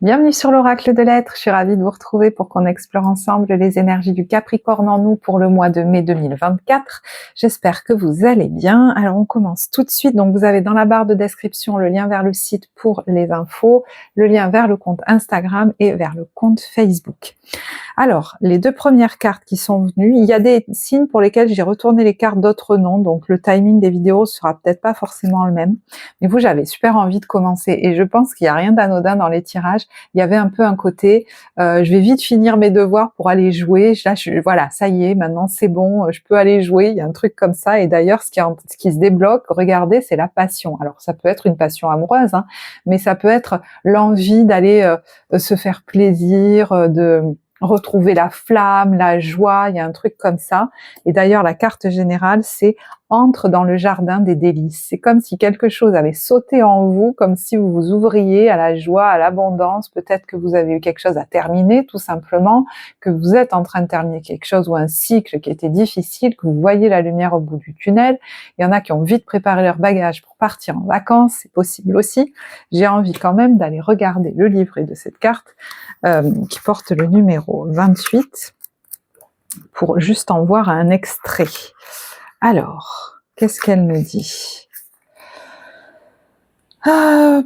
Bienvenue sur l'Oracle de l'Être, je suis ravie de vous retrouver pour qu'on explore ensemble les énergies du Capricorne en nous pour le mois de mai 2024. J'espère que vous allez bien. Alors on commence tout de suite, donc vous avez dans la barre de description le lien vers le site pour les infos, le lien vers le compte Instagram et vers le compte Facebook. Alors, les deux premières cartes qui sont venues, il y a des signes pour lesquels j'ai retourné les cartes d'autres noms, donc le timing des vidéos sera peut-être pas forcément le même. Mais vous, j'avais super envie de commencer et je pense qu'il n'y a rien d'anodin dans les tirages. Il y avait un peu un côté, je vais vite finir mes devoirs pour aller jouer. Là, voilà, ça y est, maintenant c'est bon, je peux aller jouer. Il y a un truc comme ça. Et d'ailleurs, ce qui se débloque, regardez, c'est la passion. Alors, ça peut être une passion amoureuse, hein, mais ça peut être l'envie d'aller se faire plaisir, de retrouver la flamme, la joie, il y a un truc comme ça. Et d'ailleurs, la carte générale, c'est entre dans le jardin des délices. C'est comme si quelque chose avait sauté en vous, comme si vous vous ouvriez à la joie, à l'abondance. Peut-être que vous avez eu quelque chose à terminer, tout simplement, que vous êtes en train de terminer quelque chose ou un cycle qui était difficile, que vous voyez la lumière au bout du tunnel. Il y en a qui ont vite préparé leur bagage pour partir en vacances, c'est possible aussi. J'ai envie quand même d'aller regarder le livret de cette carte qui porte le numéro 28 pour juste en voir un extrait. Alors, qu'est-ce qu'elle nous dit ?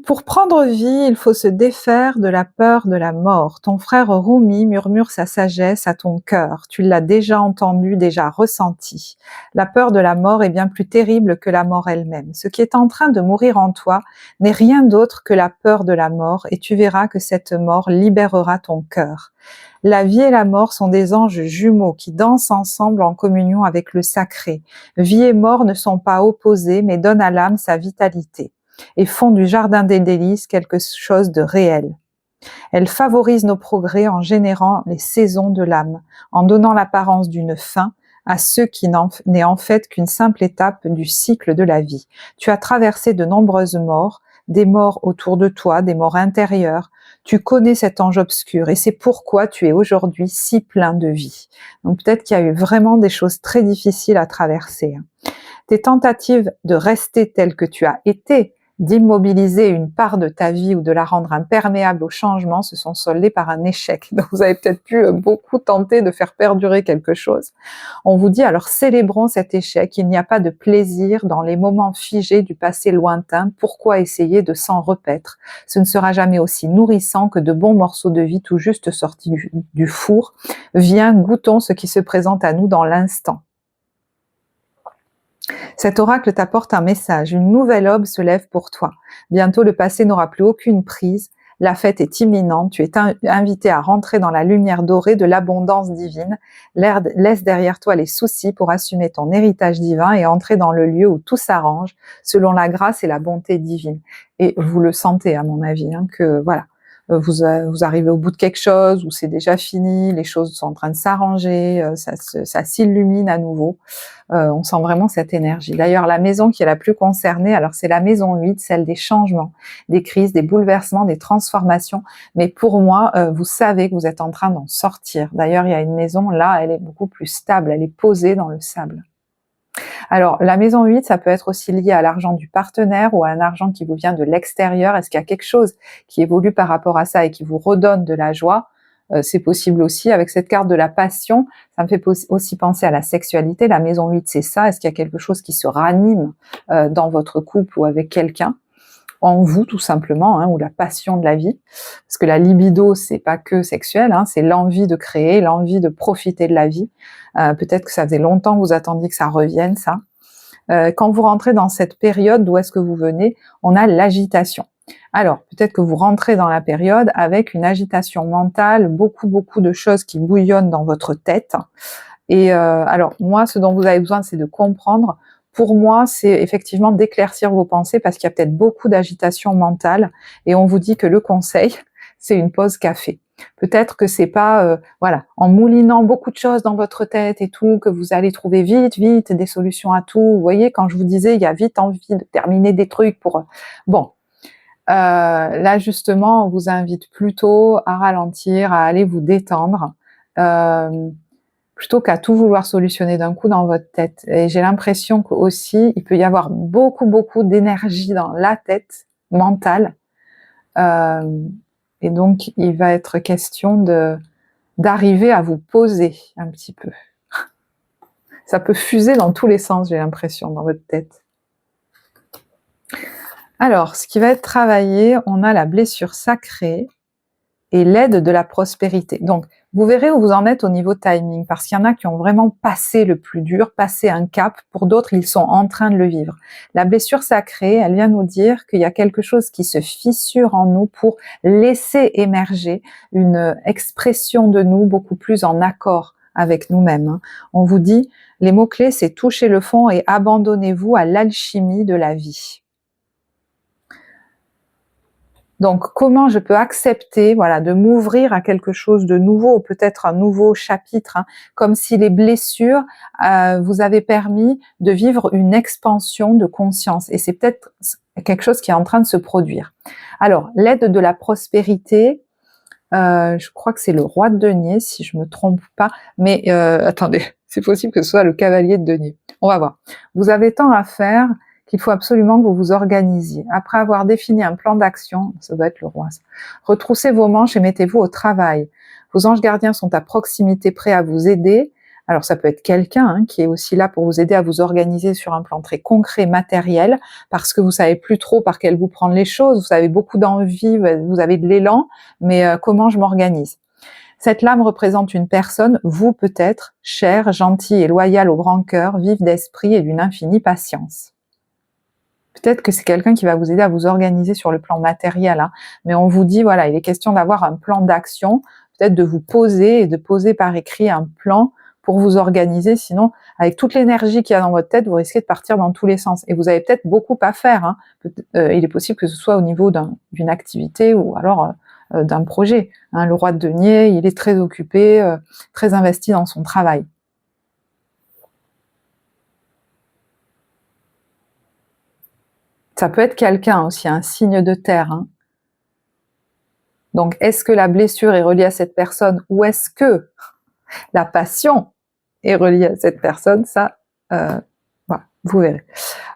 Pour prendre vie, il faut se défaire de la peur de la mort. Ton frère Rumi murmure sa sagesse à ton cœur. Tu l'as déjà entendu, déjà ressenti. La peur de la mort est bien plus terrible que la mort elle-même. Ce qui est en train de mourir en toi n'est rien d'autre que la peur de la mort et tu verras que cette mort libérera ton cœur. La vie et la mort sont des anges jumeaux qui dansent ensemble en communion avec le sacré. Vie et mort ne sont pas opposés mais donnent à l'âme sa vitalité et font du jardin des délices quelque chose de réel. Elle favorise nos progrès en générant les saisons de l'âme, en donnant l'apparence d'une fin à ce qui n'est en fait qu'une simple étape du cycle de la vie. Tu as traversé de nombreuses morts, des morts autour de toi, des morts intérieures. Tu connais cet ange obscur et c'est pourquoi tu es aujourd'hui si plein de vie. Donc peut-être qu'il y a eu vraiment des choses très difficiles à traverser. Tes tentatives de rester tel que tu as été, d'immobiliser une part de ta vie ou de la rendre imperméable au changement se sont soldées par un échec. Donc vous avez peut-être pu beaucoup tenter de faire perdurer quelque chose. On vous dit alors célébrons cet échec, il n'y a pas de plaisir dans les moments figés du passé lointain, pourquoi essayer de s'en repaître? Ce ne sera jamais aussi nourrissant que de bons morceaux de vie tout juste sortis du four. Viens, goûtons ce qui se présente à nous dans l'instant. Cet oracle t'apporte un message, une nouvelle aube se lève pour toi. Bientôt le passé n'aura plus aucune prise, la fête est imminente, tu es invité à rentrer dans la lumière dorée de l'abondance divine. Laisse derrière toi les soucis pour assumer ton héritage divin et entrer dans le lieu où tout s'arrange, selon la grâce et la bonté divine. Et vous le sentez à mon avis, hein, que voilà. Vous arrivez au bout de quelque chose, où c'est déjà fini, les choses sont en train de s'arranger, ça s'illumine à nouveau. On sent vraiment cette énergie. D'ailleurs, la maison qui est la plus concernée, alors c'est la maison 8, celle des changements, des crises, des bouleversements, des transformations. Mais pour moi, vous savez que vous êtes en train d'en sortir. D'ailleurs, il y a une maison, là, elle est beaucoup plus stable, elle est posée dans le sable. Alors, la maison 8, ça peut être aussi lié à l'argent du partenaire ou à un argent qui vous vient de l'extérieur. Est-ce qu'il y a quelque chose qui évolue par rapport à ça et qui vous redonne de la joie? C'est possible aussi. Avec cette carte de la passion, ça me fait aussi penser à la sexualité. La maison 8, c'est ça. Est-ce qu'il y a quelque chose qui se ranime dans votre couple ou avec quelqu'un? En vous tout simplement, hein, ou la passion de la vie, parce que la libido c'est pas que sexuel, hein, c'est l'envie de créer, l'envie de profiter de la vie. Peut-être que ça faisait longtemps que vous attendiez que ça revienne, ça. Quand vous rentrez dans cette période, d'où est-ce que vous venez, on a l'agitation. Alors, peut-être que vous rentrez dans la période avec une agitation mentale, beaucoup de choses qui bouillonnent dans votre tête. Et alors, moi, ce dont vous avez besoin, c'est de comprendre. Pour moi, c'est effectivement d'éclaircir vos pensées parce qu'il y a peut-être beaucoup d'agitation mentale et on vous dit que le conseil, c'est une pause café. Peut-être que c'est pas, voilà, en moulinant beaucoup de choses dans votre tête et tout, que vous allez trouver vite des solutions à tout. Vous voyez, quand je vous disais, il y a vite envie de terminer des trucs pour... Bon, là justement, on vous invite plutôt à ralentir, à aller vous détendre. Plutôt qu'à tout vouloir solutionner d'un coup dans votre tête. Et j'ai l'impression qu'aussi, il peut y avoir beaucoup d'énergie dans la tête mentale. Et donc, il va être question d'arriver à vous poser un petit peu. Ça peut fuser dans tous les sens, j'ai l'impression, dans votre tête. Alors, ce qui va être travaillé, on a la blessure sacrée et l'aide de la prospérité. Donc, vous verrez où vous en êtes au niveau timing, parce qu'il y en a qui ont vraiment passé le plus dur, passé un cap, pour d'autres, ils sont en train de le vivre. La blessure sacrée, elle vient nous dire qu'il y a quelque chose qui se fissure en nous pour laisser émerger une expression de nous beaucoup plus en accord avec nous-mêmes. On vous dit, les mots-clés, c'est toucher le fond et abandonnez-vous à l'alchimie de la vie. Donc, comment je peux accepter, voilà, de m'ouvrir à quelque chose de nouveau, peut-être un nouveau chapitre, hein, comme si les blessures vous avaient permis de vivre une expansion de conscience. Et c'est peut-être quelque chose qui est en train de se produire. Alors, l'aide de la prospérité, je crois que c'est le roi de denier, si je me trompe pas. Mais attendez, c'est possible que ce soit le cavalier de denier. On va voir. Vous avez tant à faire qu'il faut absolument que vous vous organisiez. Après avoir défini un plan d'action, ça doit être le roi, ça. Retroussez vos manches et mettez-vous au travail. Vos anges gardiens sont à proximité, prêts à vous aider. Alors ça peut être quelqu'un qui est aussi là pour vous aider à vous organiser sur un plan très concret, matériel, parce que vous savez plus trop par quel bout prendre les choses, vous avez beaucoup d'envie, vous avez de l'élan, mais comment je m'organise? Cette lame représente une personne, vous peut-être, chère, gentille et loyale au grand cœur, vive d'esprit et d'une infinie patience. Peut-être que c'est quelqu'un qui va vous aider à vous organiser sur le plan matériel, hein. Mais on vous dit, voilà, il est question d'avoir un plan d'action, peut-être de vous poser et de poser par écrit un plan pour vous organiser, sinon, avec toute l'énergie qu'il y a dans votre tête, vous risquez de partir dans tous les sens. Et vous avez peut-être beaucoup à faire, hein. Il est possible que ce soit au niveau d'une activité ou alors d'un projet, hein. Le roi de denier, il est très occupé, très investi dans son travail. Ça peut être quelqu'un aussi, un signe de terre, hein. Donc, est-ce que la blessure est reliée à cette personne ou est-ce que la passion est reliée à cette personne? Ça, voilà, vous verrez.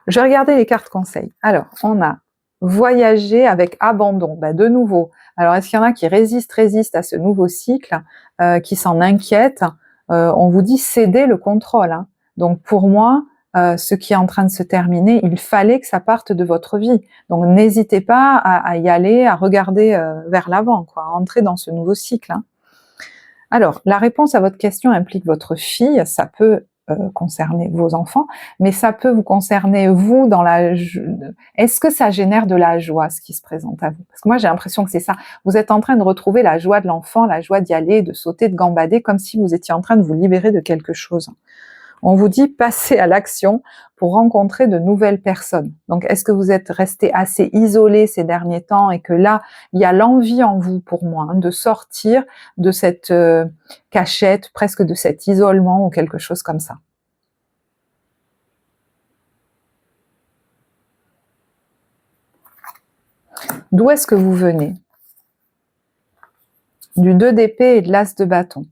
Je vais regarder les cartes conseils. Alors, on a voyager avec abandon. Bah, de nouveau. Alors, est-ce qu'il y en a qui résistent à ce nouveau cycle, qui s'en inquiètent? On vous dit céder le contrôle, hein. Donc, pour moi, ce qui est en train de se terminer, il fallait que ça parte de votre vie. Donc, n'hésitez pas à y aller, à regarder vers l'avant, quoi, à entrer dans ce nouveau cycle, hein. Alors, la réponse à votre question implique votre fille, ça peut concerner vos enfants, mais ça peut vous concerner vous dans la... Est-ce que ça génère de la joie, ce qui se présente à vous? Parce que moi, j'ai l'impression que c'est ça. Vous êtes en train de retrouver la joie de l'enfant, la joie d'y aller, de sauter, de gambader, comme si vous étiez en train de vous libérer de quelque chose. On vous dit passez à l'action pour rencontrer de nouvelles personnes. Donc, est-ce que vous êtes resté assez isolé ces derniers temps et que là, il y a l'envie en vous, pour moi, hein, de sortir de cette cachette, presque de cet isolement ou quelque chose comme ça? D'où est-ce que vous venez? Du 2 d'épée et de l'as de bâton.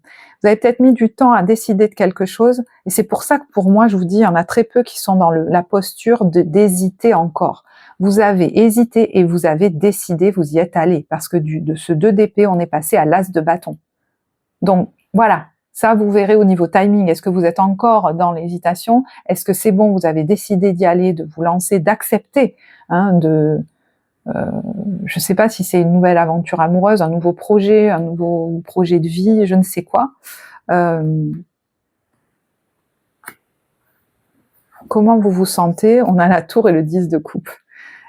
Vous avez peut-être mis du temps à décider de quelque chose, et c'est pour ça que pour moi, je vous dis, il y en a très peu qui sont dans la posture d'hésiter encore. Vous avez hésité et vous avez décidé, vous y êtes allé, parce que de ce 2 d'épée, on est passé à l'as de bâton. Donc voilà, ça vous verrez au niveau timing. Est-ce que vous êtes encore dans l'hésitation? Est-ce que c'est bon, vous avez décidé d'y aller, de vous lancer, d'accepter, hein, je ne sais pas si c'est une nouvelle aventure amoureuse, un nouveau projet de vie, je ne sais quoi. Comment vous vous sentez? On a la tour et le 10 de coupe.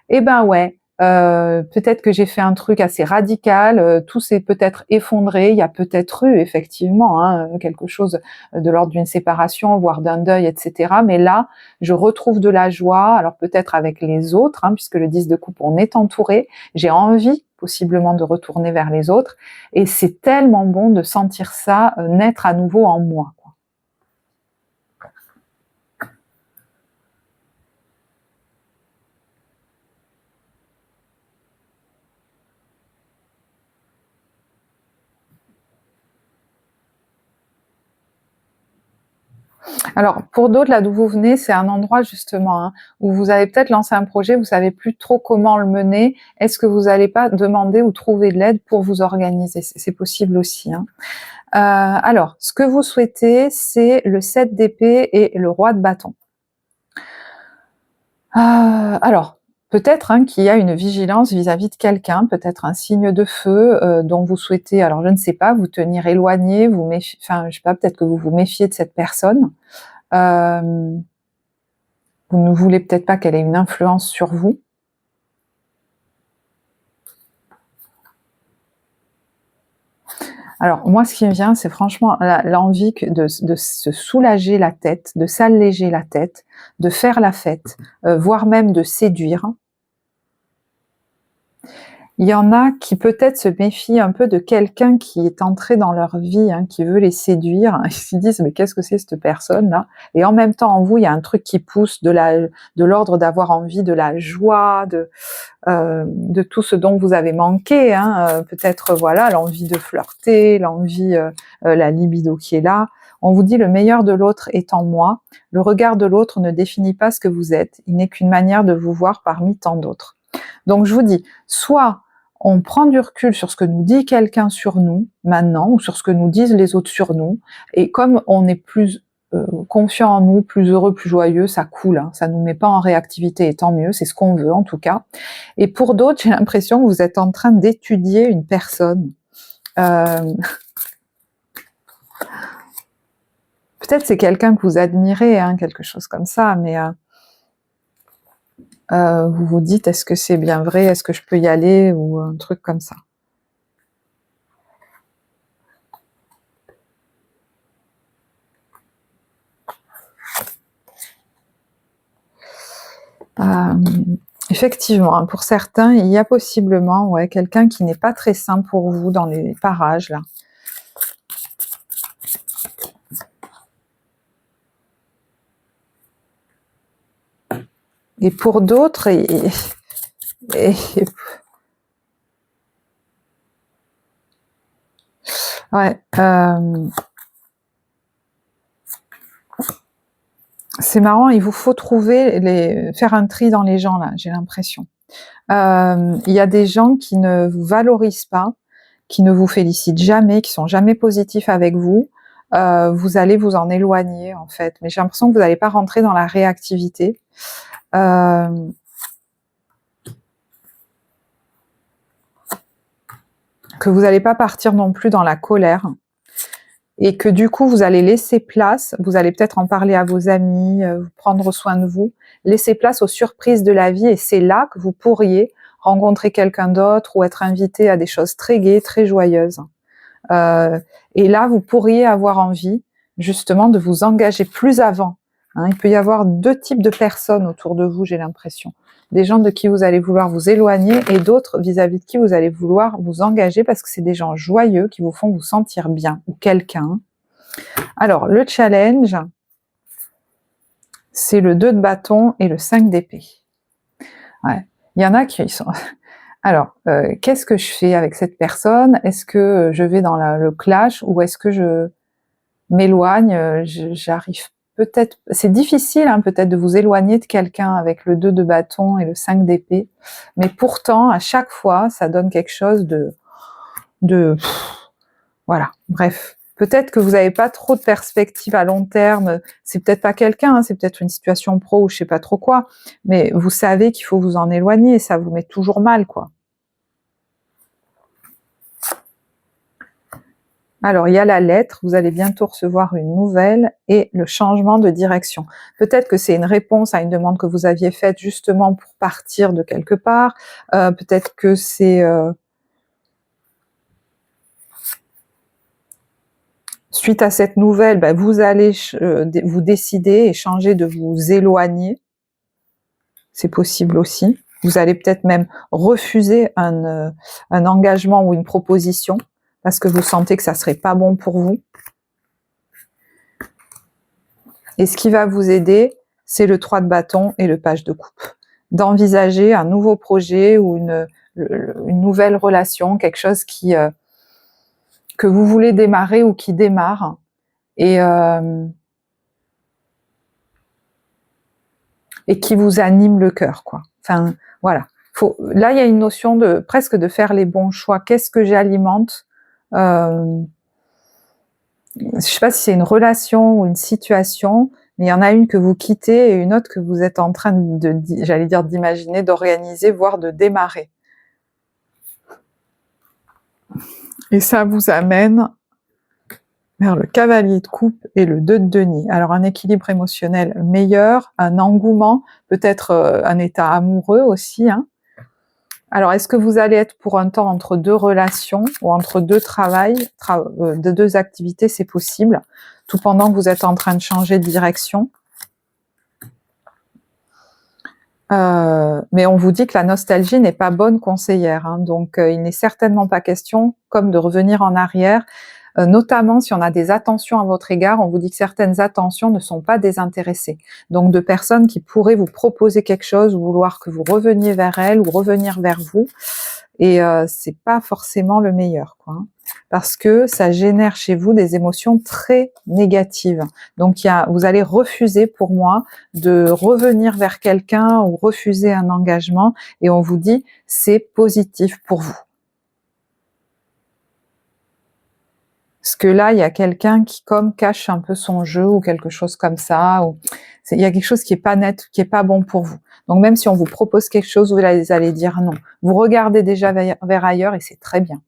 Eh ben ouais, peut-être que j'ai fait un truc assez radical, tout s'est peut-être effondré, il y a peut-être eu effectivement, hein, quelque chose de l'ordre d'une séparation, voire d'un deuil, etc. Mais là, je retrouve de la joie, alors peut-être avec les autres, hein, puisque le 10 de coupe, on est entouré, j'ai envie possiblement de retourner vers les autres, et c'est tellement bon de sentir ça naître à nouveau en moi. Alors, pour d'autres, là d'où vous venez, c'est un endroit justement hein, où vous avez peut-être lancé un projet, vous savez plus trop comment le mener. Est-ce que vous n'allez pas demander ou trouver de l'aide pour vous organiser? C'est possible aussi. Hein. Alors, ce que vous souhaitez, c'est le 7 d'épée et le roi de bâton. Alors, peut-être hein, qu'il y a une vigilance vis-à-vis de quelqu'un, peut-être un signe de feu dont vous souhaitez, alors je ne sais pas, vous tenir éloigné, vous méfier, enfin je sais pas, peut-être que vous vous méfiez de cette personne. Vous ne voulez peut-être pas qu'elle ait une influence sur vous. Alors moi, ce qui me vient, c'est franchement l'envie de se soulager la tête, de s'alléger la tête, de faire la fête, voire même de séduire. Il y en a qui peut-être se méfient un peu de quelqu'un qui est entré dans leur vie, hein, qui veut les séduire. Ils se disent mais qu'est-ce que c'est cette personne-là? Et en même temps en vous, il y a un truc qui pousse de l'ordre d'avoir envie de la joie, de tout ce dont vous avez manqué. Hein, peut-être voilà l'envie de flirter, l'envie, la libido qui est là. On vous dit le meilleur de l'autre est en moi. Le regard de l'autre ne définit pas ce que vous êtes. Il n'est qu'une manière de vous voir parmi tant d'autres. Donc je vous dis, soit on prend du recul sur ce que nous dit quelqu'un sur nous maintenant, ou sur ce que nous disent les autres sur nous, et comme on est plus confiant en nous, plus heureux, plus joyeux, ça coule, hein, ça nous met pas en réactivité, et tant mieux, c'est ce qu'on veut en tout cas. Et pour d'autres, j'ai l'impression que vous êtes en train d'étudier une personne. Peut-être c'est quelqu'un que vous admirez, hein, quelque chose comme ça, mais vous vous dites est-ce que c'est bien vrai, est-ce que je peux y aller, ou un truc comme ça. Effectivement, pour certains, il y a possiblement ouais, quelqu'un qui n'est pas très sain pour vous dans les parages là. Et pour d'autres, ouais, c'est marrant, il vous faut faire un tri dans les gens là, j'ai l'impression. Il y a des gens qui ne vous valorisent pas, qui ne vous félicitent jamais, qui sont jamais positifs avec vous. Vous allez vous en éloigner en fait, mais j'ai l'impression que vous n'allez pas rentrer dans la réactivité. Que vous n'allez pas partir non plus dans la colère, et que du coup vous allez laisser place, vous allez peut-être en parler à vos amis, prendre soin de vous, laisser place aux surprises de la vie, et c'est là que vous pourriez rencontrer quelqu'un d'autre ou être invité à des choses très gaies, très joyeuses. Et là vous pourriez avoir envie justement de vous engager plus avant. Hein, il peut y avoir deux types de personnes autour de vous, j'ai l'impression. Des gens de qui vous allez vouloir vous éloigner, et d'autres vis-à-vis de qui vous allez vouloir vous engager parce que c'est des gens joyeux qui vous font vous sentir bien, ou quelqu'un. Alors, le challenge, c'est le 2 de bâton et le 5 d'épée. Ouais. Il y en a qui sont... Alors, qu'est-ce que je fais avec cette personne? Est-ce que je vais dans le clash, ou est-ce que je m'éloigne? J'arrive peut-être... C'est difficile hein, peut-être de vous éloigner de quelqu'un avec le 2 de bâton et le 5 d'épée, mais pourtant, à chaque fois, ça donne quelque chose voilà, bref. Peut-être que vous n'avez pas trop de perspectives à long terme, c'est peut-être pas quelqu'un, hein, c'est peut-être une situation pro ou je sais pas trop quoi, mais vous savez qu'il faut vous en éloigner et ça vous met toujours mal, quoi. Alors, il y a la lettre, vous allez bientôt recevoir une nouvelle, et le changement de direction. Peut-être que c'est une réponse à une demande que vous aviez faite justement pour partir de quelque part, peut-être que c'est... Suite à cette nouvelle, ben, vous allez vous décider et changer de vous éloigner. C'est possible aussi. Vous allez peut-être même refuser un engagement ou une proposition parce que vous sentez que ça serait pas bon pour vous. Et ce qui va vous aider, c'est le 3 de bâton et le page de coupe. D'envisager un nouveau projet ou une nouvelle relation, quelque chose que vous voulez démarrer ou qui démarre. Et et qui vous anime le cœur, quoi. Enfin, voilà. Là, il y a une notion de presque de faire les bons choix. Qu'est-ce que j'alimente? Je sais pas si c'est une relation ou une situation, mais il y en a une que vous quittez et une autre que vous êtes en train de, j'allais dire d'imaginer, d'organiser, voire de démarrer. Et ça vous amène vers le cavalier de coupe et le 2 de denier. Alors un équilibre émotionnel meilleur, un engouement, peut-être un état amoureux aussi, hein. Alors, est-ce que vous allez être pour un temps entre deux relations ou entre deux travails, de deux activités, c'est possible, tout pendant que vous êtes en train de changer de direction. Mais on vous dit que la nostalgie n'est pas bonne conseillère, hein, donc il n'est certainement pas question, comme de revenir en arrière, notamment si on a des attentions à votre égard, on vous dit que certaines attentions ne sont pas désintéressées. Donc de personnes qui pourraient vous proposer quelque chose ou vouloir que vous reveniez vers elles ou revenir vers vous. Et c'est pas forcément le meilleur, quoi, hein, parce que ça génère chez vous des émotions très négatives. Donc vous allez refuser, pour moi, de revenir vers quelqu'un ou refuser un engagement, et on vous dit c'est positif pour vous. Parce que là, il y a quelqu'un qui comme cache un peu son jeu ou quelque chose comme ça, ou il y a quelque chose qui est pas net, qui est pas bon pour vous. Donc même si on vous propose quelque chose, vous allez dire non. Vous regardez déjà vers ailleurs et c'est très bien.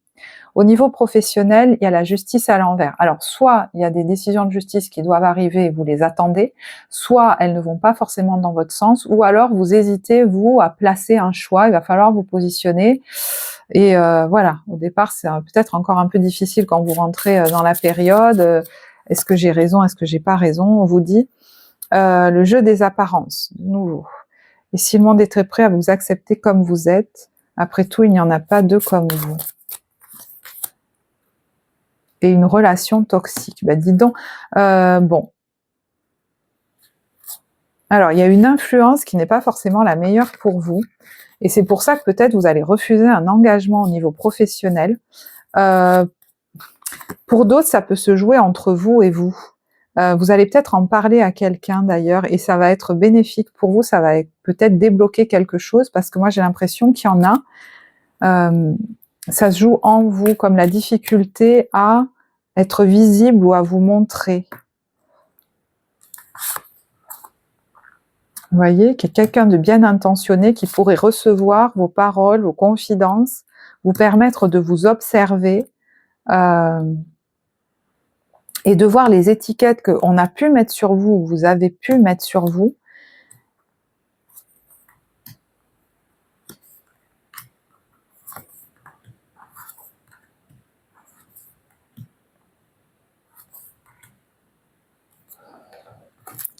Au niveau professionnel, il y a la justice à l'envers. Alors, soit il y a des décisions de justice qui doivent arriver et vous les attendez, soit elles ne vont pas forcément dans votre sens, ou alors vous hésitez, vous, à placer un choix, il va falloir vous positionner. Et voilà, au départ, c'est peut-être encore un peu difficile quand vous rentrez dans la période. Est-ce que j'ai raison? Est-ce que j'ai pas raison? On vous dit le jeu des apparences, de nouveau. Et si le monde est très prêt à vous accepter comme vous êtes, après tout, il n'y en a pas deux comme vous. Et une relation toxique. Ben dis donc, bon. Alors, il y a une influence qui n'est pas forcément la meilleure pour vous. Et c'est pour ça que peut-être vous allez refuser un engagement au niveau professionnel. Pour d'autres, ça peut se jouer entre vous et vous. Vous allez peut-être en parler à quelqu'un d'ailleurs, et ça va être bénéfique pour vous, ça va peut-être débloquer quelque chose, parce que moi j'ai l'impression qu'il y en a, ça se joue en vous, comme la difficulté à être visible ou à vous montrer. Vous voyez, qu'il y a quelqu'un de bien intentionné qui pourrait recevoir vos paroles, vos confidences, vous permettre de vous observer et de voir les étiquettes qu'on a pu mettre sur vous, vous avez pu mettre sur vous.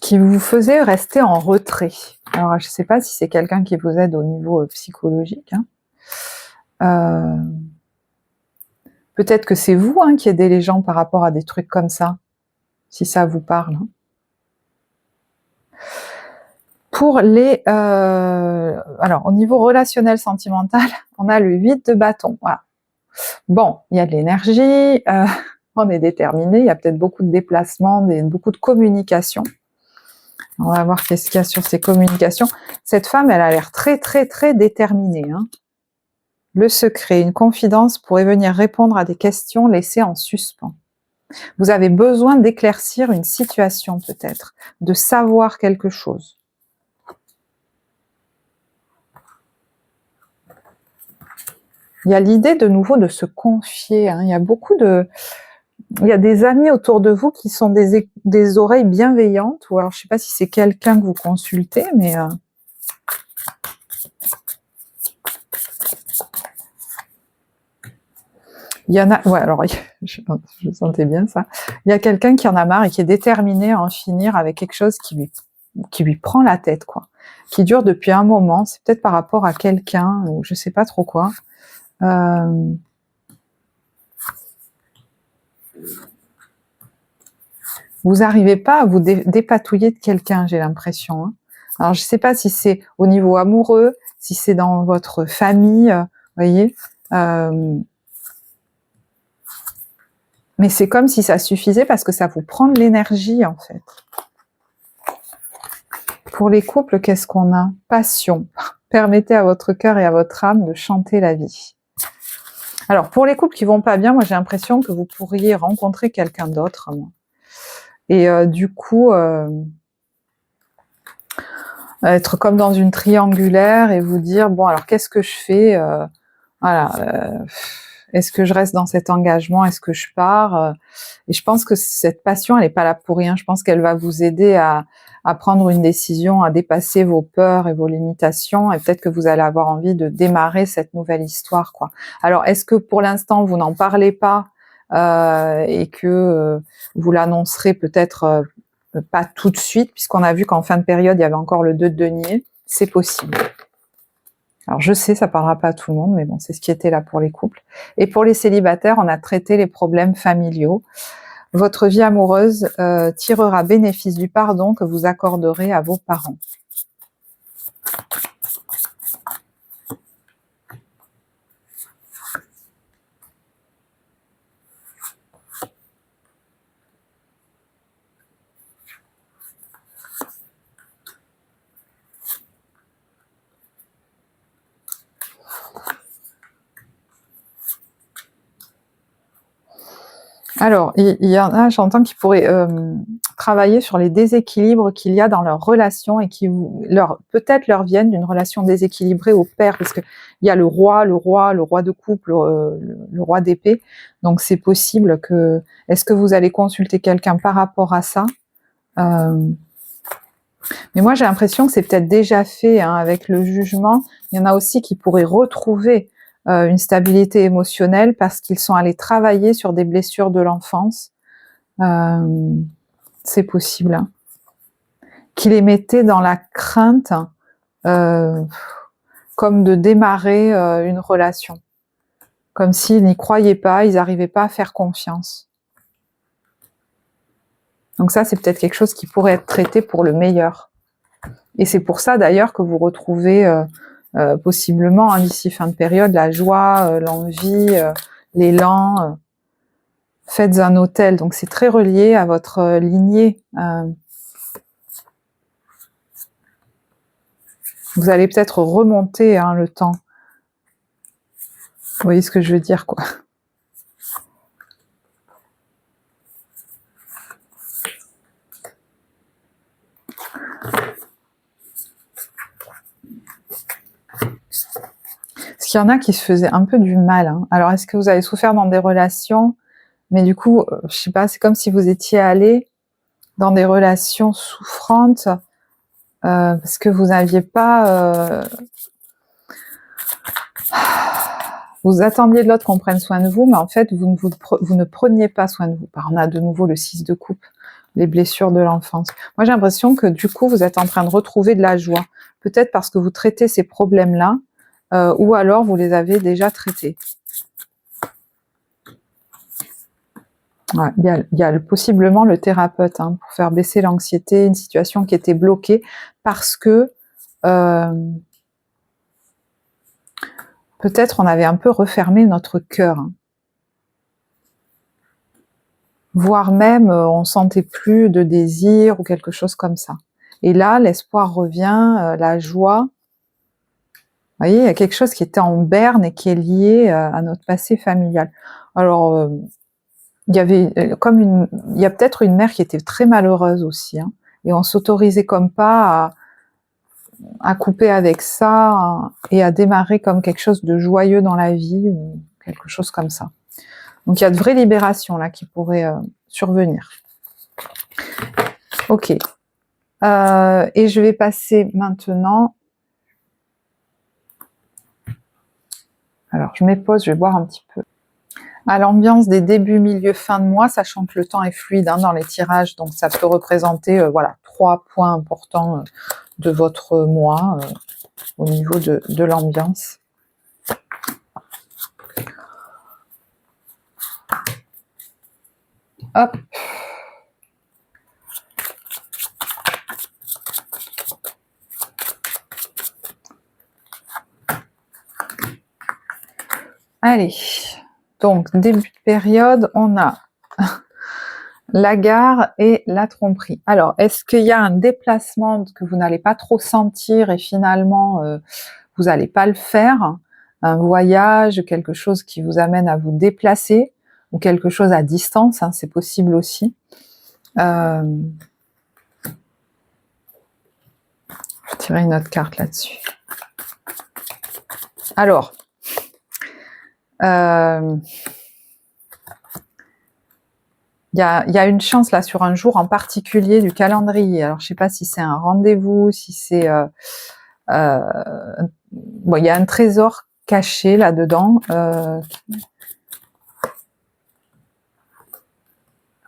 Qui vous faisait rester en retrait. Alors, je ne sais pas si c'est quelqu'un qui vous aide au niveau psychologique, hein. Peut-être que c'est vous, hein, qui aidez les gens par rapport à des trucs comme ça, si ça vous parle, hein. Pour les... alors, au niveau relationnel sentimental, on a le 8 de bâton. Voilà. Bon, il y a de l'énergie, on est déterminé, il y a peut-être beaucoup de déplacements, beaucoup de communication. On va voir qu'est-ce qu'il y a sur ces communications. Cette femme, elle a l'air très, très, très déterminée, hein. Le secret, une confidence pourrait venir répondre à des questions laissées en suspens. Vous avez besoin d'éclaircir une situation peut-être, de savoir quelque chose. Il y a l'idée de nouveau de se confier, hein. Il y a des amis autour de vous qui sont des oreilles bienveillantes, ou alors je ne sais pas si c'est quelqu'un que vous consultez, mais il y en a, ouais, alors je sentais bien ça. Il y a quelqu'un qui en a marre et qui est déterminé à en finir avec quelque chose qui lui prend la tête, quoi, qui dure depuis un moment. C'est peut-être par rapport à quelqu'un ou je sais pas trop quoi. Vous n'arrivez pas à vous dépatouiller de quelqu'un, j'ai l'impression, hein. Alors, je ne sais pas si c'est au niveau amoureux, si c'est dans votre famille, voyez. Mais c'est comme si ça suffisait parce que ça vous prend de l'énergie, en fait. Pour les couples, qu'est-ce qu'on a? Passion. Permettez à votre cœur et à votre âme de chanter la vie. Alors, pour les couples qui vont pas bien, moi j'ai l'impression que vous pourriez rencontrer quelqu'un d'autre. Et du coup, être comme dans une triangulaire et vous dire, bon, alors qu'est-ce que je fais? Voilà, est-ce que je reste dans cet engagement? Est-ce que je pars? Et je pense que cette passion, elle n'est pas là pour rien. Je pense qu'elle va vous aider à prendre une décision, à dépasser vos peurs et vos limitations, et peut-être que vous allez avoir envie de démarrer cette nouvelle histoire, quoi. Alors, est-ce que pour l'instant, vous n'en parlez pas et que vous l'annoncerez peut-être pas tout de suite, puisqu'on a vu qu'en fin de période, il y avait encore le 2 de denier? C'est possible. Alors je sais, ça parlera pas à tout le monde, mais bon, c'est ce qui était là pour les couples. Et pour les célibataires, on a traité les problèmes familiaux. Votre vie amoureuse tirera bénéfice du pardon que vous accorderez à vos parents. Alors, il y en a, j'entends, qui pourraient travailler sur les déséquilibres qu'il y a dans leur relation et qui peut-être leur viennent d'une relation déséquilibrée au père, parce que il y a le roi de couple, le roi d'épée. Donc c'est possible que. Est-ce que vous allez consulter quelqu'un par rapport à ça? Mais moi j'ai l'impression que c'est peut-être déjà fait hein, avec le jugement. Il y en a aussi qui pourraient retrouver une stabilité émotionnelle parce qu'ils sont allés travailler sur des blessures de l'enfance. C'est possible. Hein. Qui les mettaient dans la crainte comme de démarrer une relation. Comme s'ils n'y croyaient pas, ils n'arrivaient pas à faire confiance. Donc ça, c'est peut-être quelque chose qui pourrait être traité pour le meilleur. Et c'est pour ça d'ailleurs que vous retrouvez possiblement d'ici fin de période la joie, l'envie, l'élan. Faites un hôtel, donc c'est très relié à votre lignée. Vous allez peut-être remonter hein, le temps. Vous voyez ce que je veux dire, quoi. Parce qu'il y en a qui se faisaient un peu du mal. Hein. Alors, est-ce que vous avez souffert dans des relations? Mais du coup, je sais pas, c'est comme si vous étiez allé dans des relations souffrantes parce que vous n'aviez pas... vous attendiez de l'autre qu'on prenne soin de vous, mais en fait, vous ne preniez pas soin de vous. On a de nouveau le 6 de coupe, les blessures de l'enfance. Moi, j'ai l'impression que du coup, vous êtes en train de retrouver de la joie. Peut-être parce que vous traitez ces problèmes-là, ou alors vous les avez déjà traités. Ouais, il y a possiblement le thérapeute hein, pour faire baisser l'anxiété, une situation qui était bloquée parce que peut-être on avait un peu refermé notre cœur. Hein. Voire même on sentait plus de désir ou quelque chose comme ça. Et là, l'espoir revient, la joie. Vous voyez, il y a quelque chose qui était en berne et qui est lié à notre passé familial. Alors, il y avait il y a peut-être une mère qui était très malheureuse aussi, hein, et on s'autorisait comme pas à couper avec ça hein, et à démarrer comme quelque chose de joyeux dans la vie ou quelque chose comme ça. Donc il y a de vraies libérations là qui pourraient survenir. Ok. Et je vais passer maintenant. Alors je m'épose, je vais boire un petit peu. À l'ambiance des débuts, milieu, fin de mois, sachant que le temps est fluide hein, dans les tirages, donc ça peut représenter voilà 3 points importants de votre mois au niveau de l'ambiance. Hop. Allez, donc début de période, on a La gare et la tromperie. Alors, est-ce qu'il y a un déplacement que vous n'allez pas trop sentir et finalement vous n'allez pas le faire? Un voyage, quelque chose qui vous amène à vous déplacer, ou quelque chose à distance, hein, c'est possible aussi. Je vais tirer une autre carte là-dessus. Alors, il y a une chance là sur un jour en particulier du calendrier. Alors je sais pas si c'est un rendez-vous, si c'est bon, il y a un trésor caché là-dedans.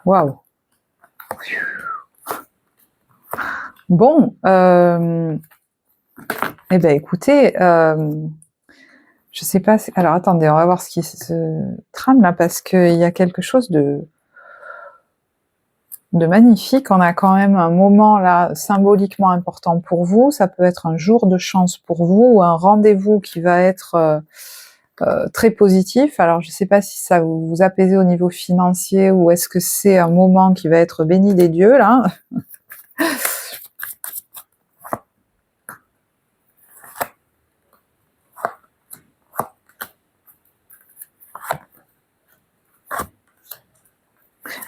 Waouh. Bon, eh ben écoutez, je sais pas. Alors attendez, on va voir ce qui se trame là parce qu'il y a quelque chose de magnifique. On a quand même un moment là symboliquement important pour vous. Ça peut être un jour de chance pour vous ou un rendez-vous qui va être très positif. Alors je ne sais pas si ça vous apaise au niveau financier ou est-ce que c'est un moment qui va être béni des dieux là.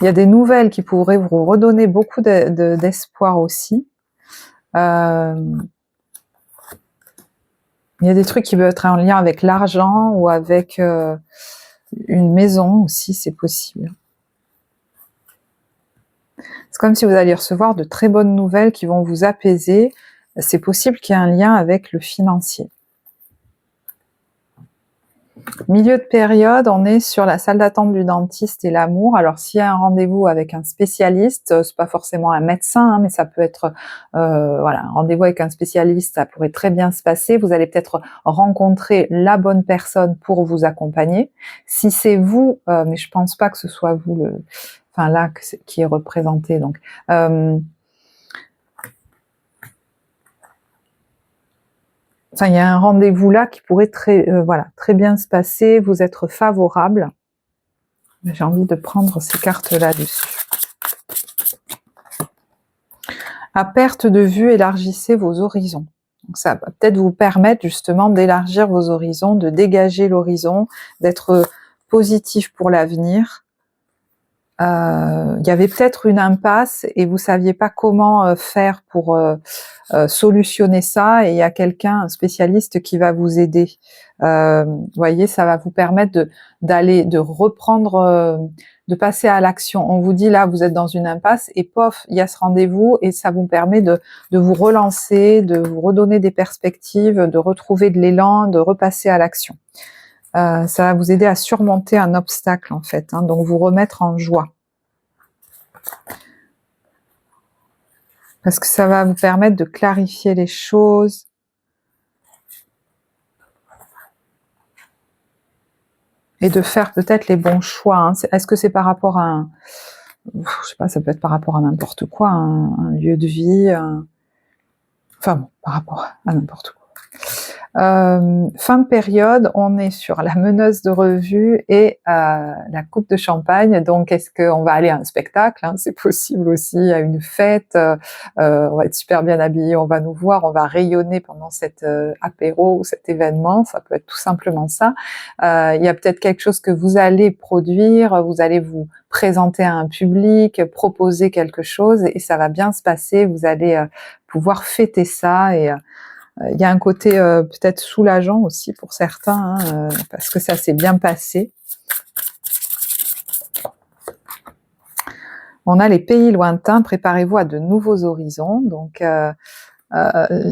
Il y a des nouvelles qui pourraient vous redonner beaucoup d'espoir aussi. Il y a des trucs qui peuvent être en lien avec l'argent ou avec une maison aussi, c'est possible. C'est comme si vous alliez recevoir de très bonnes nouvelles qui vont vous apaiser. C'est possible qu'il y ait un lien avec le financier. Milieu de période, on est sur la salle d'attente du dentiste et l'amour. Alors s'il y a un rendez-vous avec un spécialiste, c'est pas forcément un médecin, hein, mais ça peut être voilà, un rendez-vous avec un spécialiste, ça pourrait très bien se passer. Vous allez peut-être rencontrer la bonne personne pour vous accompagner. Si c'est vous, mais je pense pas que ce soit vous enfin là qui est représenté. Donc enfin, il y a un rendez-vous là qui pourrait voilà, très bien se passer, vous être favorable. J'ai envie de prendre ces cartes-là dessus. À perte de vue, élargissez vos horizons. Donc ça va peut-être vous permettre justement d'élargir vos horizons, de dégager l'horizon, d'être positif pour l'avenir. Il y avait peut-être une impasse et vous saviez pas comment faire pour solutionner ça, et il y a quelqu'un, un spécialiste qui va vous aider. Vous voyez, ça va vous permettre de reprendre, de passer à l'action. On vous dit là, vous êtes dans une impasse et pof, il y a ce rendez-vous et ça vous permet de vous relancer, de vous redonner des perspectives, de retrouver de l'élan, de repasser à l'action. Ça va vous aider à surmonter un obstacle en fait, hein, donc vous remettre en joie. Parce que ça va vous permettre de clarifier les choses. Et de faire peut-être les bons choix. Hein. Est-ce que c'est par rapport à je sais pas, ça peut être par rapport à n'importe quoi, un lieu de vie, enfin bon, par rapport à n'importe quoi. Fin de période, on est sur la meneuse de revue et la coupe de champagne. Donc, est-ce qu'on va aller à un spectacle, hein, c'est possible aussi, à une fête, on va être super bien habillé, on va nous voir, on va rayonner pendant cet apéro ou cet événement, ça peut être tout simplement ça. Il y a peut-être quelque chose que vous allez produire, vous allez vous présenter à un public, proposer quelque chose et ça va bien se passer, vous allez pouvoir fêter ça et il y a un côté peut-être soulageant aussi pour certains, hein, parce que ça s'est bien passé. On a les pays lointains, préparez-vous à de nouveaux horizons. Donc,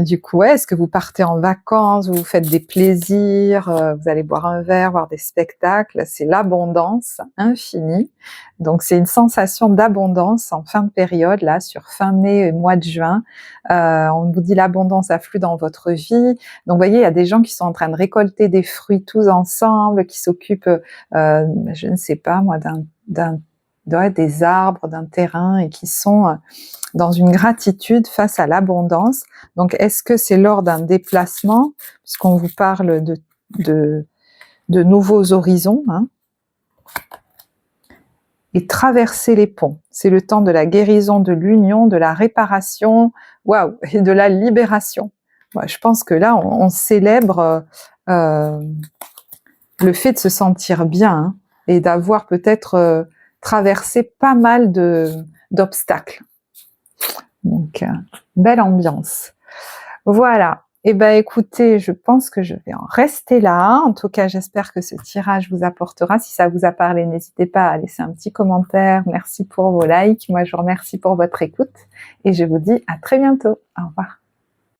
du coup, ouais, est-ce que vous partez en vacances, vous faites des plaisirs, vous allez boire un verre, voir des spectacles, c'est l'abondance infinie. Donc c'est une sensation d'abondance en fin de période, là, sur fin mai et mois de juin. On vous dit l'abondance afflue dans votre vie. Donc vous voyez, il y a des gens qui sont en train de récolter des fruits tous ensemble, qui s'occupent, je ne sais pas moi, des arbres, d'un terrain, et qui sont dans une gratitude face à l'abondance. Donc, est-ce que c'est lors d'un déplacement, puisqu'on vous parle de nouveaux horizons, hein, et traverser les ponts. C'est le temps de la guérison, de l'union, de la réparation, waouh, et de la libération. Ouais, je pense que là, on célèbre le fait de se sentir bien, hein, et d'avoir peut-être traversé pas mal d'obstacles. Donc, belle ambiance. Voilà. Eh ben, écoutez, je pense que je vais en rester là. En tout cas, j'espère que ce tirage vous apportera. Si ça vous a parlé, n'hésitez pas à laisser un petit commentaire. Merci pour vos likes. Moi, je vous remercie pour votre écoute et je vous dis à très bientôt. Au revoir.